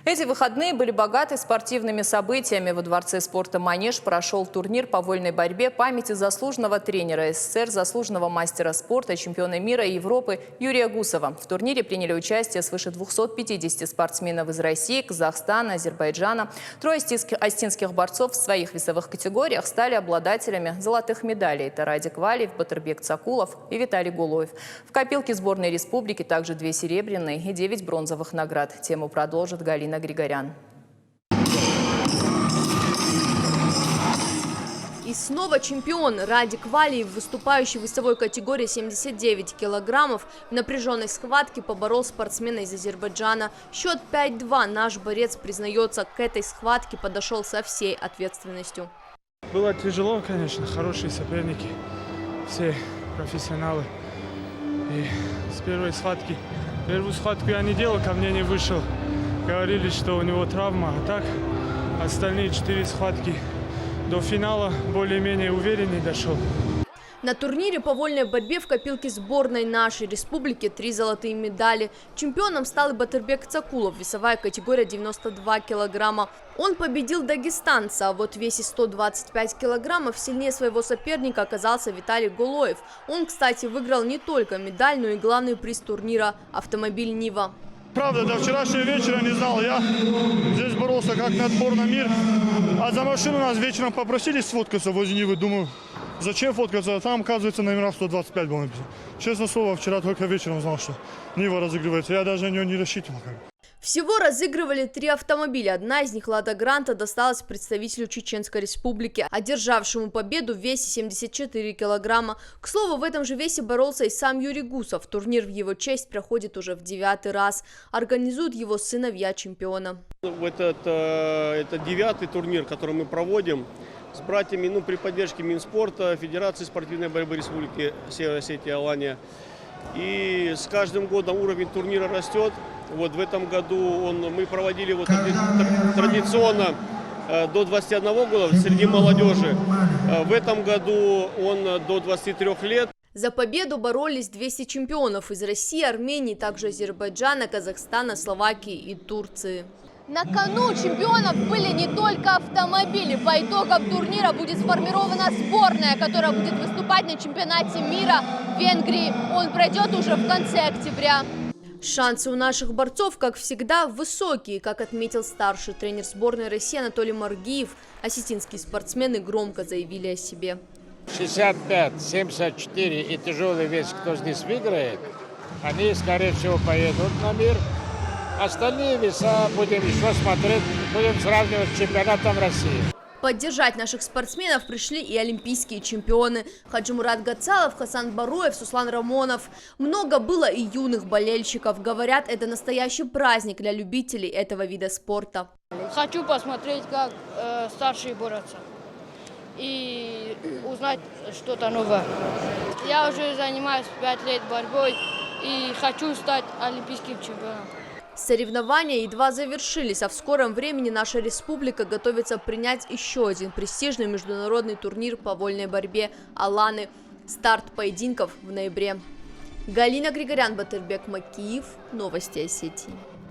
Эти выходные были богаты спортивными событиями. Во Дворце спорта «Манеж» прошел турнир по вольной борьбе памяти заслуженного тренера СССР, заслуженного мастера спорта, чемпиона мира и Европы Юрия Гусова. В турнире приняли участие свыше 250 спортсменов из России, Казахстана, Азербайджана. Трое остинских борцов в своих весовых категориях стали обладателями золотых медалей. Это Радик Валиев, Батырбек Цакулов и Виталий Гулоев. В копилке сборной республики также 2 серебряные и 9 бронзовых наград. Тему продолжит Галина Григорян. И снова чемпион Радик Валиев, выступающий в весовой категории 79 килограммов, в напряженной схватке поборол спортсмена из Азербайджана. Счет 5-2. Наш борец признается, к этой схватке подошел со всей ответственностью. Было тяжело, конечно, хорошие соперники, все профессионалы. И с первой схватки, первую схватку я не делал, ко мне не вышел. Говорили, что у него травма, а так остальные 4 схватки до финала более-менее увереннее дошел. На турнире по вольной борьбе в копилке сборной нашей республики 3 золотые медали. Чемпионом стал и Батырбек Цакулов, весовая категория 92 килограмма. Он победил дагестанца, а вот в весе 125 килограммов сильнее своего соперника оказался Виталий Гулоев. Он, кстати, выиграл не только медаль, но и главный приз турнира – автомобиль «Нива». Правда, до вчерашнего вечера не знал. Я здесь боролся как на отбор на мир. А за машину нас вечером попросили сфоткаться возле Нивы. Думаю, зачем фоткаться? Там, оказывается, номера 125 было написано. Честно слово, вчера только вечером узнал, что Нива разыгрывается. Я даже на нее не рассчитывал. Всего разыгрывали 3 автомобиля. Одна из них, Лада Гранта, досталась представителю Чеченской Республики, одержавшему победу в весе 74 килограмма. К слову, в этом же весе боролся и сам Юрий Гусов. Турнир в его честь проходит уже в 9-й раз. Организуют его сыновья чемпиона. Это 9-й турнир, который мы проводим с братьями, при поддержке Минспорта, Федерации спортивной борьбы Республики Северная Осетия, Алания. И с каждым годом уровень турнира растет. Вот в этом году мы проводили традиционно до 21 года среди молодежи. В этом году он до 23 лет. За победу боролись 200 чемпионов из России, Армении, также Азербайджана, Казахстана, Словакии и Турции. На кону чемпионов были не только автомобили. По итогам турнира будет сформирована сборная, которая будет выступать на чемпионате мира в Венгрии. Он пройдет уже в конце октября. Шансы у наших борцов, как всегда, высокие, как отметил старший тренер сборной России Анатолий Маргиев. Осетинские спортсмены громко заявили о себе. 65, 74 и тяжелый вес, кто здесь выиграет, они, скорее всего, поедут на мир. Остальные веса будем еще смотреть, будем сравнивать с чемпионатом России. Поддержать наших спортсменов пришли и олимпийские чемпионы. Хаджимурат Гацалов, Хасан Баруев, Суслан Рамонов. Много было и юных болельщиков. Говорят, это настоящий праздник для любителей этого вида спорта. Хочу посмотреть, как старшие борются и узнать что-то новое. Я уже занимаюсь 5 лет борьбой и хочу стать олимпийским чемпионом. Соревнования едва завершились, а в скором времени наша республика готовится принять еще один престижный международный турнир по вольной борьбе «Аланы». Старт поединков в ноябре. Галина Григорян, Батырбек Макиев. Новости Осетии.